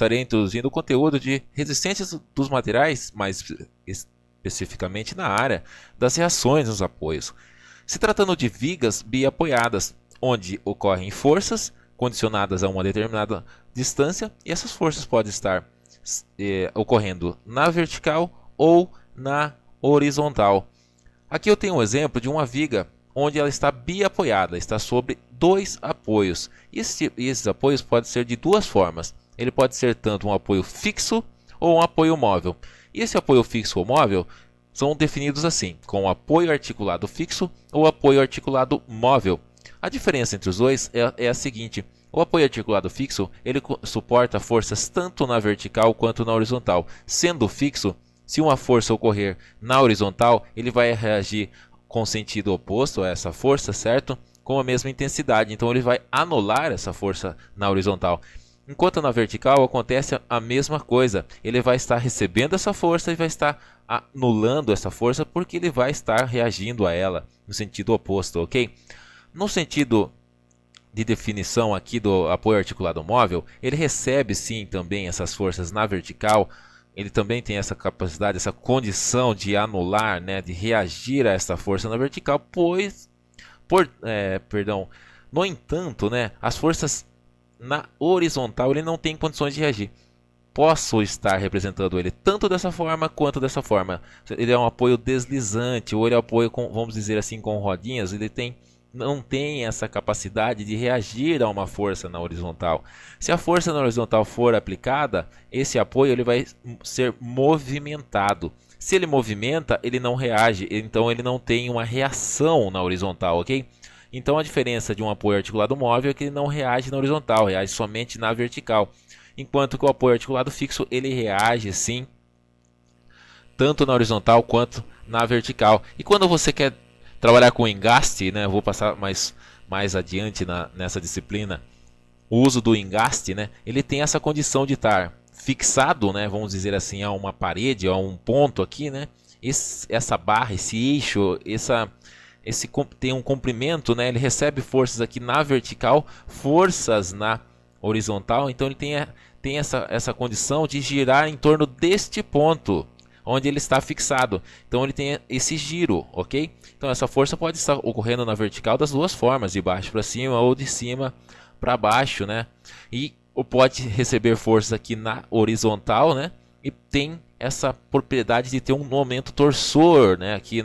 estarei introduzindo o conteúdo de resistências dos materiais, mais especificamente na área das reações nos apoios. Se tratando de vigas biapoiadas, onde ocorrem forças condicionadas a uma determinada distância, e essas forças podem estar ocorrendo na vertical ou na horizontal. Aqui eu tenho um exemplo de uma viga onde ela está biapoiada, está sobre dois apoios. E esses apoios podem ser de duas formas. Ele pode ser tanto um apoio fixo ou um apoio móvel. E esse apoio fixo ou móvel são definidos assim, com apoio articulado fixo ou apoio articulado móvel. A diferença entre os dois é a seguinte: o apoio articulado fixo ele suporta forças tanto na vertical quanto na horizontal. Sendo fixo, se uma força ocorrer na horizontal, ele vai reagir com sentido oposto a essa força, certo? Com a mesma intensidade, então ele vai anular essa força na horizontal. Enquanto na vertical acontece a mesma coisa, ele vai estar recebendo essa força e vai estar anulando essa força porque ele vai estar reagindo a ela no sentido oposto, ok? No sentido de definição aqui do apoio articulado móvel, ele recebe sim também essas forças na vertical. Ele também tem essa capacidade, essa condição de anular, né, de reagir a essa força na vertical, no entanto, né, as forças na horizontal ele não tem condições de reagir. Posso estar representando ele tanto dessa forma quanto dessa forma. Ele é um apoio deslizante, ou ele é um apoio com, vamos dizer assim, com rodinhas. Ele não tem essa capacidade de reagir a uma força na horizontal. Se a força na horizontal for aplicada, esse apoio ele vai ser movimentado. Se ele movimenta, ele não reage, então ele não tem uma reação na horizontal, ok? Então a diferença de um apoio articulado móvel é que ele não reage na horizontal, reage somente na vertical. Enquanto que o apoio articulado fixo, ele reage sim, tanto na horizontal quanto na vertical. E quando você quer trabalhar com engaste, né? Vou passar mais adiante nessa disciplina. O uso do engaste, né? Ele tem essa condição de estar fixado, né? Vamos dizer assim, a uma parede, a um ponto aqui, né? Essa barra, esse eixo, tem um comprimento, né? Ele recebe forças aqui na vertical, forças na horizontal. Então ele tem essa condição de girar em torno deste ponto onde ele está fixado. Então ele tem esse giro, ok? Então essa força pode estar ocorrendo na vertical das duas formas, de baixo para cima ou de cima para baixo, né? Ou pode receber forças aqui na horizontal, né? E tem essa propriedade de ter um momento torsor, né? Aqui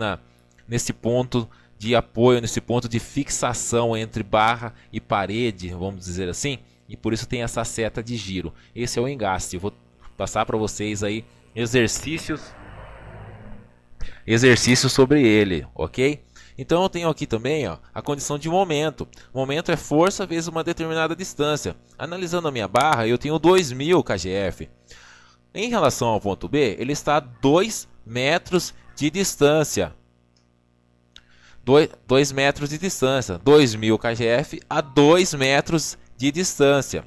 nesse ponto de apoio, nesse ponto de fixação entre barra e parede, vamos dizer assim. E por isso tem essa seta de giro. Esse é o engaste. Eu vou passar para vocês aí exercícios sobre ele, ok? Então eu tenho aqui também, ó, a condição de momento. Momento é força vezes uma determinada distância. Analisando a minha barra, eu tenho 2000 kgf. Em relação ao ponto B, ele está a 2 metros de distância. 2 metros de distância. 2000 kgf a 2 metros de distância.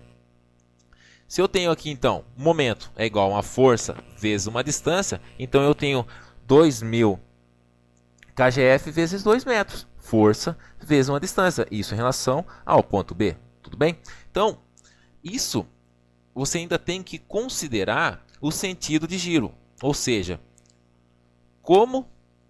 Se eu tenho aqui então, momento é igual a uma força vezes uma distância, então eu tenho 2000 kgf vezes 2 metros, força vezes uma distância, isso em relação ao ponto B, tudo bem? Então, isso você ainda tem que considerar o sentido de giro, ou seja, como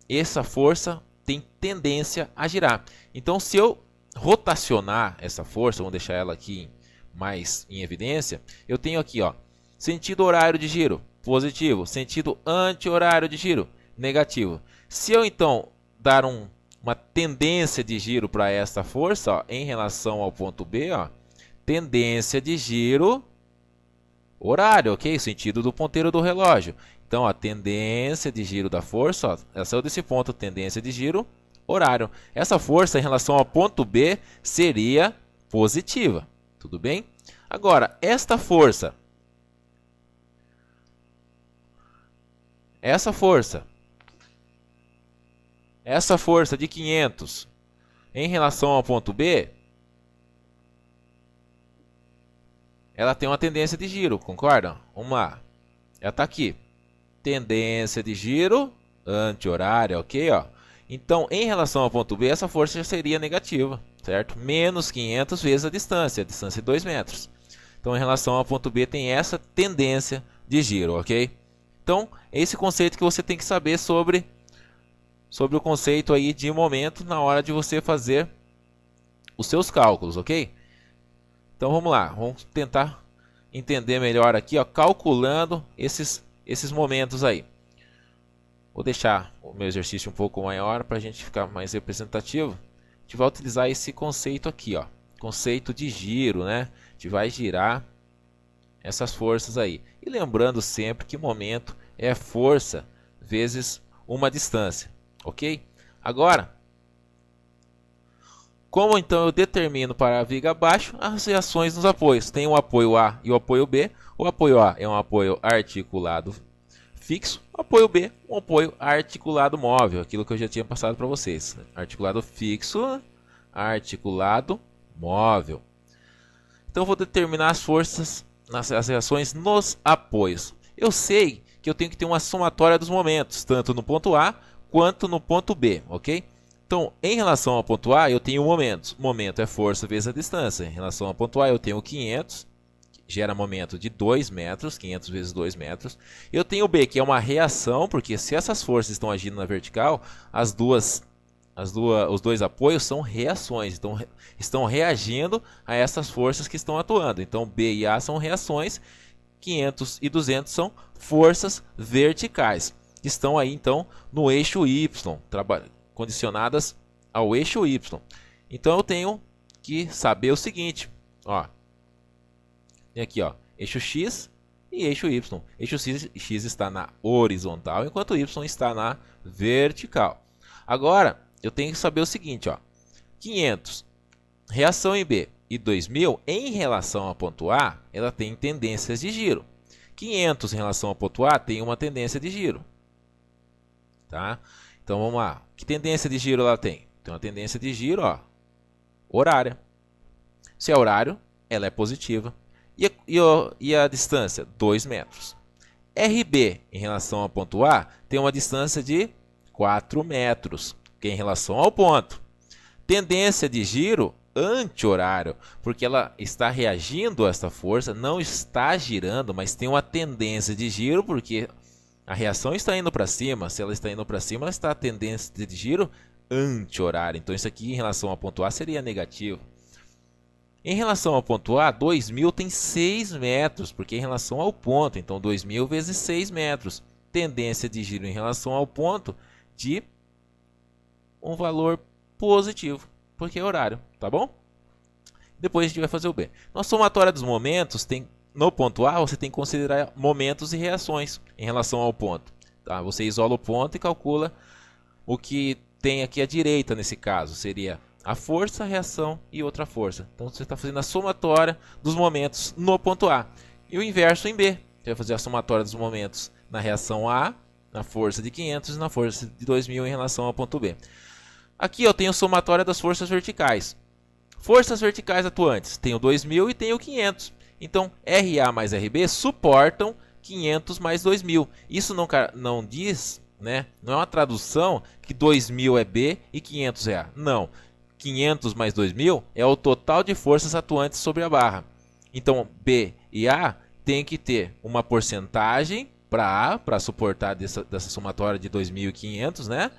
essa força tem tendência a girar. Então, se eu rotacionar essa força, vamos deixar ela aqui mais em evidência, eu tenho aqui, ó, sentido horário de giro, positivo, sentido anti-horário de giro, negativo. Se eu então dar uma tendência de giro para esta força, ó, em relação ao ponto B, ó, tendência de giro horário, ok? Sentido do ponteiro do relógio. Então, a tendência de giro da força, ó, ela saiu desse ponto, tendência de giro horário. Essa força em relação ao ponto B seria positiva. Tudo bem? Agora, essa força de 500 em relação ao ponto B, ela tem uma tendência de giro, concordam? Vamos lá. Ela está aqui. Tendência de giro anti-horária, ok? Ó. Então, em relação ao ponto B, essa força já seria negativa, certo? Menos 500 vezes a distância de 2 metros. Então, Então, em relação ao ponto B, tem essa tendência de giro, ok? Então, esse conceito que você tem que saber sobre o conceito aí de momento na hora de você fazer os seus cálculos, ok? Então, vamos lá, vamos tentar entender melhor aqui, ó, calculando esses momentos aí. Vou deixar o meu exercício um pouco maior para a gente ficar mais representativo. A gente vai utilizar esse conceito aqui, ó, conceito de giro, né? A gente vai girar essas forças aí. E lembrando sempre que momento é força vezes uma distância, ok? Agora, como então eu determino para a viga abaixo as reações nos apoios? Tem o apoio A e o apoio B. O apoio A é um apoio articulado fixo, o apoio B um apoio articulado móvel, aquilo que eu já tinha passado para vocês. Articulado fixo, articulado móvel. Então eu vou determinar as forças, as reações nos apoios. Eu sei que eu tenho que ter uma somatória dos momentos, tanto no ponto A quanto no ponto B, ok? Então, em relação ao ponto A, eu tenho momentos. Momento é força vezes a distância. Em relação ao ponto A, eu tenho 500, que gera momento de 2 metros, 500 vezes 2 metros. Eu tenho o B, que é uma reação, porque se essas forças estão agindo na vertical, os dois apoios são reações, então estão reagindo a essas forças que estão atuando. Então, B e A são reações, 500 e 200 são forças verticais, que estão aí então no eixo Y, condicionadas ao eixo Y. Então eu tenho que saber o seguinte, ó, tem aqui, ó, eixo X e eixo Y. Eixo X está na horizontal, enquanto o Y está na vertical. Agora eu tenho que saber o seguinte, ó, 500 reação em B e 2000 em relação ao ponto A, ela tem tendências de giro. 500 em relação ao ponto A tem uma tendência de giro, tá? Então vamos lá. Que tendência de giro ela tem? Tem uma tendência de giro, ó, horária. Se é horário, ela é positiva. E a distância? 2 metros. RB em relação ao ponto A tem uma distância de 4 metros, que é em relação ao ponto. Tendência de giro anti-horário, porque ela está reagindo a esta força, não está girando, mas tem uma tendência de giro, porque a reação está indo para cima. Se ela está indo para cima, ela está a tendência de giro anti-horário. Então isso aqui em relação ao ponto A seria negativo. Em relação ao ponto A, 2000 tem 6 metros, porque é em relação ao ponto. Então 2000 vezes 6 metros. Tendência de giro em relação ao ponto de um valor positivo, porque é horário, tá bom? Depois a gente vai fazer o B. Na somatória dos momentos, no ponto A, você tem que considerar momentos e reações em relação ao ponto. Tá? Você isola o ponto e calcula o que tem aqui à direita nesse caso. Seria a força, a reação e outra força. Então você está fazendo a somatória dos momentos no ponto A. E o inverso em B. Você vai fazer a somatória dos momentos na reação A, na força de 500 e na força de 2000 em relação ao ponto B. Aqui eu tenho a somatória das forças verticais. Forças verticais atuantes. Tenho 2000 e tenho 500. Então, RA mais RB suportam 500 mais 2000. Isso não diz, né? Não é uma tradução que 2000 é B e 500 é A. Não. 500 mais 2000 é o total de forças atuantes sobre a barra. Então, B e A tem que ter uma porcentagem para A, para suportar dessa somatória de 2.500, né?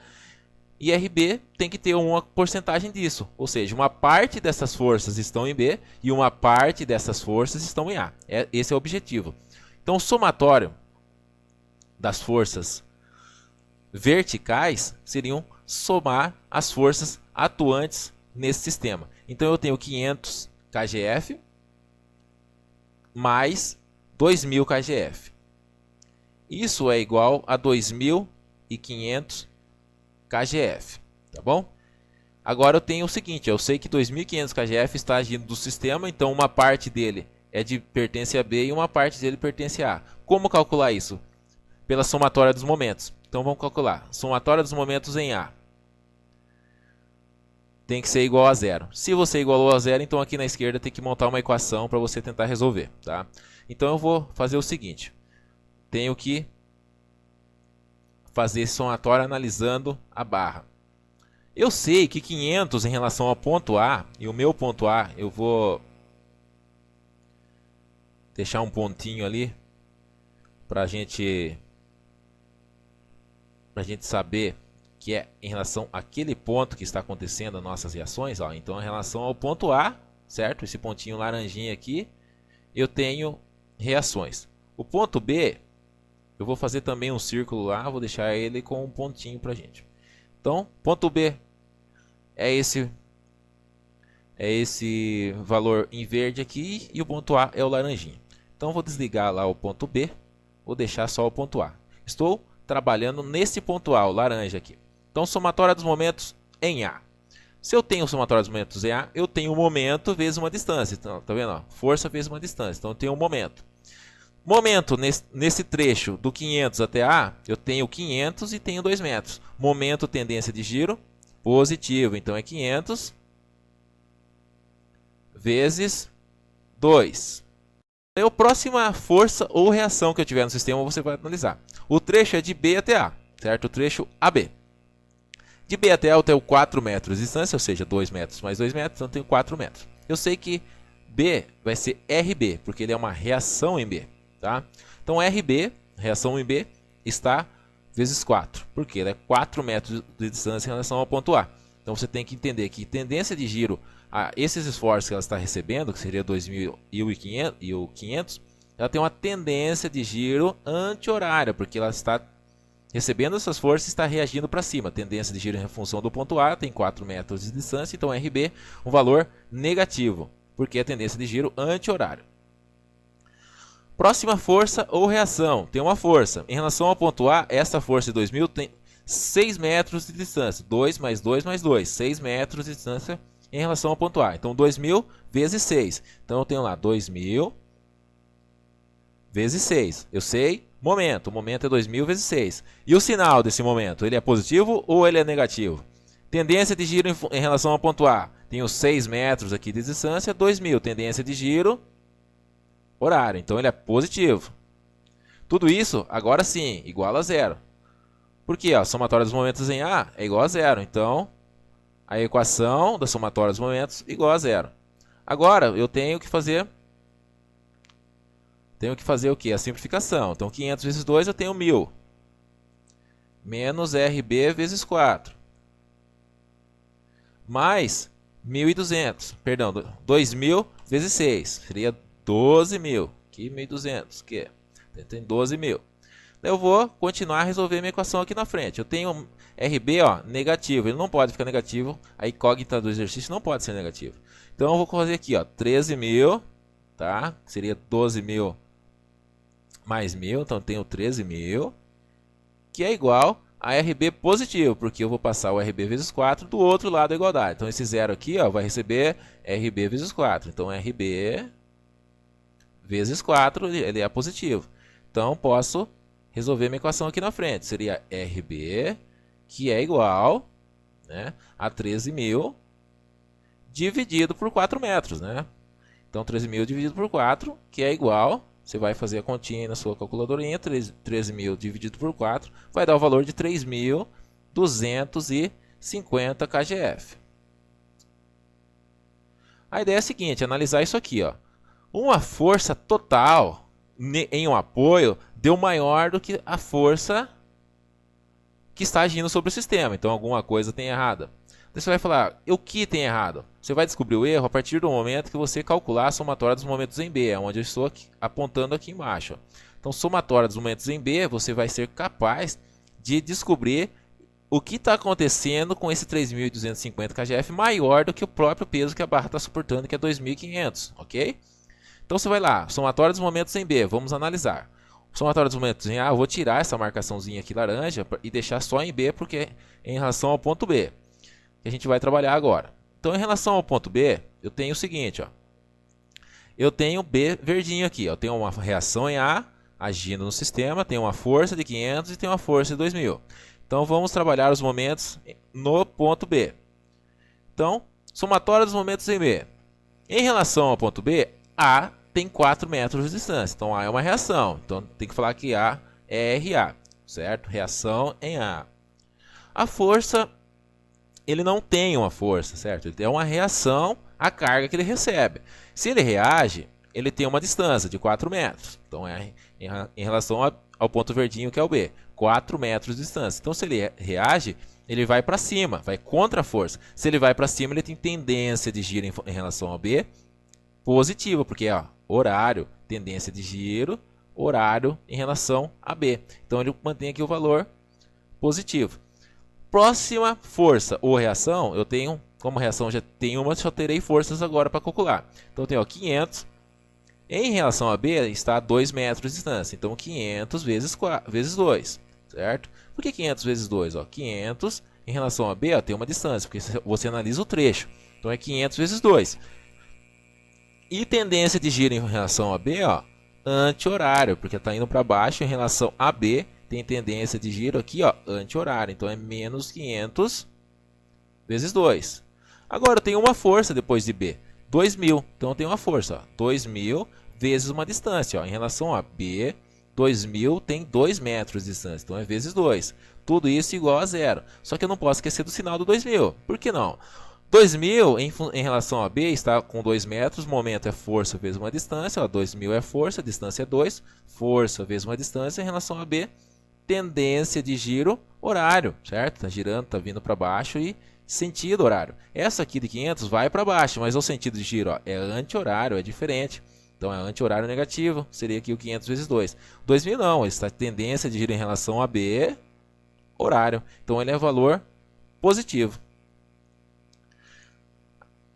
E RB tem que ter uma porcentagem disso. Ou seja, uma parte dessas forças estão em B e uma parte dessas forças estão em A. Esse é o objetivo. Então, o somatório das forças verticais seriam somar as forças atuantes nesse sistema. Então, eu tenho 500 kgf mais 2.000 kgf. Isso é igual a 2.500 kgf, tá bom? Agora eu tenho o seguinte, eu sei que 2.500 kgf está agindo do sistema, então uma parte dele pertence a B e uma parte dele pertence a A. Como calcular isso? Pela somatória dos momentos. Então vamos calcular. Somatória dos momentos em A tem que ser igual a zero. Se você igualou a zero, então aqui na esquerda tem que montar uma equação para você tentar resolver, tá? Então eu vou fazer o seguinte. Tenho que fazer esse somatório analisando a barra. Eu sei que 500 em relação ao ponto A, e o meu ponto A eu vou deixar um pontinho ali para a gente saber que é em relação àquele ponto que está acontecendo as nossas reações. Ó. Então, em relação ao ponto A, certo? Esse pontinho laranjinha aqui, eu tenho reações. O ponto B, eu vou fazer também um círculo lá, vou deixar ele com um pontinho para a gente. Então, ponto B é esse valor em verde aqui e o ponto A é o laranjinha. Então, vou desligar lá o ponto B, vou deixar só o ponto A. Estou trabalhando nesse ponto A, o laranja aqui. Então, somatória dos momentos em A. Se eu tenho somatória dos momentos em A, eu tenho um momento vezes uma distância. Então, tá vendo? Ó? Força vezes uma distância. Então, eu tenho um momento. Momento nesse trecho do 500 até A, eu tenho 500 e tenho 2 metros. Momento, tendência de giro, positivo. Então, é 500 vezes 2. A próxima força ou reação que eu tiver no sistema, você vai analisar. O trecho é de B até A, certo? O trecho AB. De B até A eu tenho 4 metros de distância, ou seja, 2 metros mais 2 metros, então eu tenho 4 metros. Eu sei que B vai ser RB, porque ele é uma reação em B. Tá? Então RB, reação em B, está vezes 4, porque ele é 4 metros de distância em relação ao ponto A. Então você tem que entender que tendência de giro a esses esforços que ela está recebendo, que seria 2.000 e o 500, ela tem uma tendência de giro anti-horária, porque ela está recebendo essas forças e está reagindo para cima. Tendência de giro em função do ponto A tem 4 metros de distância, então RB um valor negativo, porque é tendência de giro anti-horário. Próxima força ou reação, tem uma força. Em relação ao ponto A, essa força de 2.000 tem 6 metros de distância. 2 mais 2 mais 2, 6 metros de distância em relação ao ponto A. Então, 2.000 vezes 6. Então, eu tenho lá 2.000 vezes 6. Eu sei, momento. O momento é 2.000 vezes 6. E o sinal desse momento, ele é positivo ou ele é negativo? Tendência de giro em relação ao ponto A. Tenho 6 metros aqui de distância, 2.000. Tendência de giro, horário. Então, ele é positivo. Tudo isso, agora sim, igual a zero. Por quê? A somatória dos momentos em A é igual a zero. Então, a equação da somatória dos momentos é igual a zero. Agora, eu tenho que fazer o quê? A simplificação. Então, 500 vezes 2 eu tenho 1.000. Menos RB vezes 4. Mais 1.200. Perdão, 2.000 vezes 6. Seria 12.000. Aqui 1.200. Que tem 12.000. Eu vou continuar a resolver minha equação aqui na frente. Eu tenho RB, ó, negativo. Ele não pode ficar negativo. A incógnita do exercício não pode ser negativo. Então, eu vou fazer aqui, ó, 13.000. Tá? Seria 12.000 mais 1.000. Então, eu tenho 13.000. Que é igual a RB positivo. Porque eu vou passar o RB vezes 4 do outro lado da igualdade. Então, esse zero aqui, ó, vai receber RB vezes 4. Então, RB vezes 4, ele é positivo. Então, posso resolver minha equação aqui na frente. Seria RB, que é igual, né, a 13.000 dividido por 4 metros. Né? Então, 13.000 dividido por 4, que é igual, você vai fazer a continha aí na sua calculadorinha, 13.000 dividido por 4, vai dar o valor de 3.250 kgf. A ideia é a seguinte, analisar isso aqui. Ó. Uma força total em um apoio deu maior do que a força que está agindo sobre o sistema. Então, alguma coisa tem errada. Daí você vai falar, o que tem errado? Você vai descobrir o erro a partir do momento que você calcular a somatória dos momentos em B, é onde eu estou aqui, apontando aqui embaixo. Então, somatória dos momentos em B, você vai ser capaz de descobrir o que está acontecendo com esse 3.250 kgf maior do que o próprio peso que a barra está suportando, que é 2.500, ok? Então, você vai lá, somatória dos momentos em B, vamos analisar. Somatória dos momentos em A, eu vou tirar essa marcaçãozinha aqui laranja e deixar só em B, porque é em relação ao ponto B, que a gente vai trabalhar agora. Então, em relação ao ponto B, eu tenho o seguinte, ó. Eu tenho B verdinho aqui, ó. Eu tenho uma reação em A, agindo no sistema, tenho uma força de 500 e tenho uma força de 2.000. Então, vamos trabalhar os momentos no ponto B. Então, somatória dos momentos em B. Em relação ao ponto B, A tem 4 metros de distância. Então, A é uma reação. Então, tem que falar que A é RA, certo? Reação em A. A força, ele não tem uma força, certo? Ele tem uma reação à carga que ele recebe. Se ele reage, ele tem uma distância de 4 metros. Então, é em relação ao ponto verdinho que é o B. 4 metros de distância. Então, se ele reage, ele vai para cima, vai contra a força. Se ele vai para cima, ele tem tendência de giro em relação ao B positiva, porque ó, horário, tendência de giro, horário em relação a B. Então, ele mantém aqui o valor positivo. Próxima força ou reação, eu tenho, como reação já tem uma, só terei forças agora para calcular. Então, eu tenho ó, 500. Em relação a B, está a 2 metros de distância. Então, 500 vezes 2, certo? Por que 500 vezes 2? Ó, 500 em relação a B ó, tem uma distância, porque você analisa o trecho. Então, é 500 vezes 2. E tendência de giro em relação a B, ó, anti-horário, porque está indo para baixo em relação a B. Tem tendência de giro aqui, ó, anti-horário. Então, é menos 500 vezes 2. Agora, eu tenho uma força depois de B. 2.000. Então, eu tenho uma força. 2.000 vezes uma distância. Ó. Em relação a B, 2.000 tem 2 metros de distância. Então, é vezes 2. Tudo isso igual a zero. Só que eu não posso esquecer do sinal do 2.000. Por que não? 2.000 em relação a B está com 2 metros. Momento é força vezes uma distância. Ó. 2.000 é força, distância é 2. Força vezes uma distância em relação a B. Tendência de giro, horário, certo? Está girando, está vindo para baixo e sentido horário. Essa aqui de 500 vai para baixo, mas o sentido de giro ó, é anti-horário, é diferente. Então é anti-horário negativo, seria aqui o 500 vezes 2. 2.000 não, está tendência de giro em relação a B, horário. Então ele é valor positivo.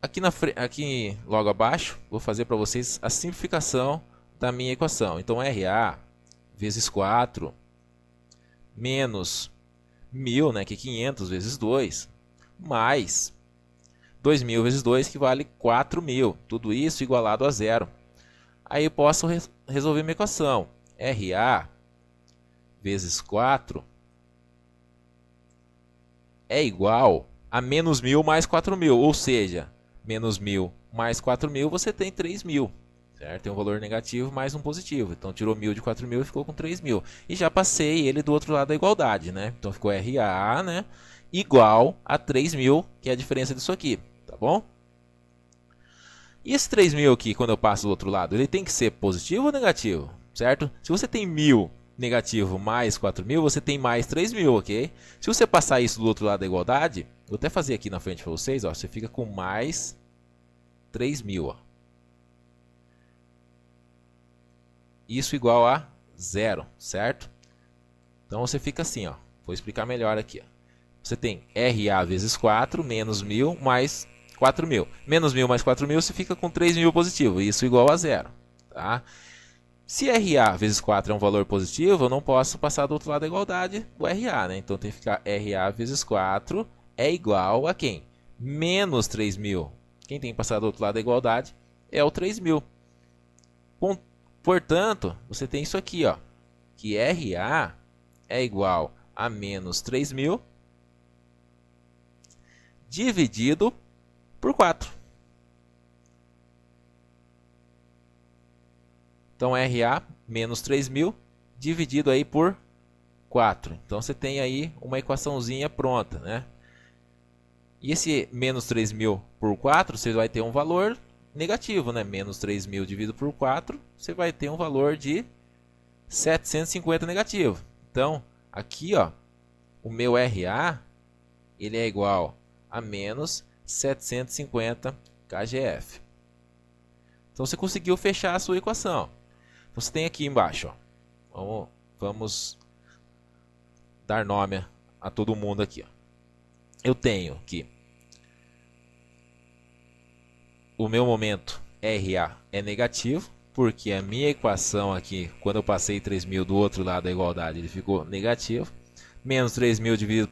Aqui logo abaixo, vou fazer para vocês a simplificação da minha equação. Então RA vezes 4 menos 1.000, né, que é 500 vezes 2, mais 2.000 vezes 2, que vale 4.000. Tudo isso igualado a zero. Aí eu posso resolver minha equação. RA vezes 4 é igual a menos 1.000 mais 4.000. Ou seja, menos 1.000 mais 4.000, você tem 3.000. Certo? Tem um valor negativo mais um positivo. Então, tirou 1.000 de 4.000 e ficou com 3.000. E já passei ele do outro lado da igualdade, né? Então, ficou RA, né? Igual a 3.000, que é a diferença disso aqui. Tá bom? E esse 3.000 aqui, quando eu passo do outro lado, ele tem que ser positivo ou negativo? Certo? Se você tem 1.000 negativo mais 4.000, você tem mais 3.000, ok? Se você passar isso do outro lado da igualdade, vou até fazer aqui na frente para vocês, ó, você fica com mais 3.000, ó. Isso igual a zero, certo? Então você fica assim, ó. Vou explicar melhor aqui. Ó. Você tem RA vezes 4 menos 1.000 mais 4.000. Menos 1.000 mais 4.000 você fica com 3.000 positivo. Isso igual a zero. Tá? Se RA vezes 4 é um valor positivo, eu não posso passar do outro lado da igualdade o RA. Né? Então tem que ficar RA vezes 4 é igual a quem? Menos 3.000. Quem tem que passar do outro lado da igualdade é o 3.000. Portanto, você tem isso aqui, ó, que RA é igual a menos 3.000 dividido por 4. Então, RA menos 3.000 dividido aí por 4. Então, você tem aí uma equaçãozinha pronta, né? E esse menos 3.000 por 4, você vai ter um valor negativo, né? Menos 3.000 dividido por 4, você vai ter um valor de 750 negativo. Então, aqui, ó, o meu RA, ele é igual a menos 750 kgf. Então, você conseguiu fechar a sua equação. Então, você tem aqui embaixo, ó, vamos dar nome a todo mundo aqui, ó. Eu tenho que o meu momento RA é negativo, porque a minha equação aqui, quando eu passei 3.000 do outro lado da igualdade, ele ficou negativo. Menos 3.000 dividido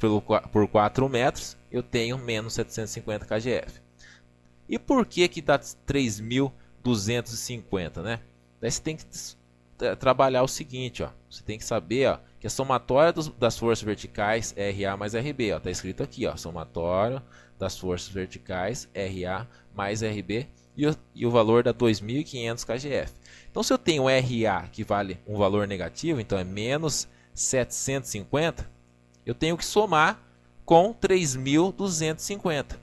por 4 metros, eu tenho menos 750 kgf. E por que que dá 3.250, né? Daí você tem que trabalhar o seguinte, ó. Você tem que saber, ó, que a somatória das forças verticais é RA mais RB. Está escrito aqui, ó, somatória das forças verticais RA mais RB e o valor dá 2.500 kgf. Então, se eu tenho RA que vale um valor negativo, então é menos 750, eu tenho que somar com 3.250.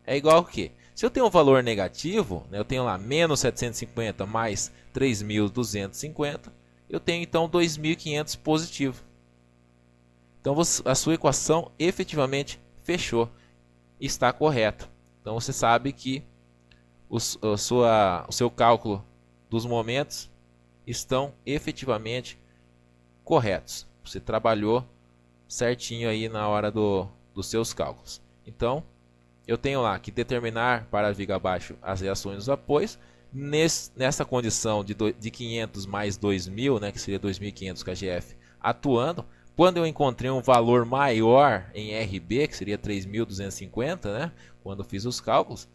É igual a quê? Se eu tenho um valor negativo, né, eu tenho lá menos 750 mais 3.250, eu tenho então 2.500 positivo. Então a sua equação efetivamente fechou, está correto. Então você sabe que o seu cálculo dos momentos estão efetivamente corretos. Você trabalhou certinho aí na hora dos seus cálculos. Então eu tenho lá que determinar para a viga abaixo as reações dos apoios. Nessa condição de 500 mais 2.000, né, que seria 2.500 kgf atuando, quando eu encontrei um valor maior em RB, que seria 3.250, né, quando eu fiz os cálculos,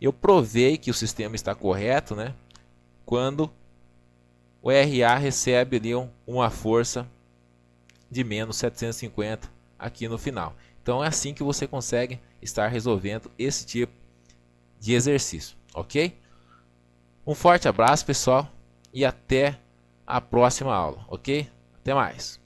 eu provei que o sistema está correto, né, quando o RA recebe ali uma força de menos 750 aqui no final. Então é assim que você consegue estar resolvendo esse tipo de exercício, ok? Um forte abraço, pessoal, e até a próxima aula, ok? Até mais!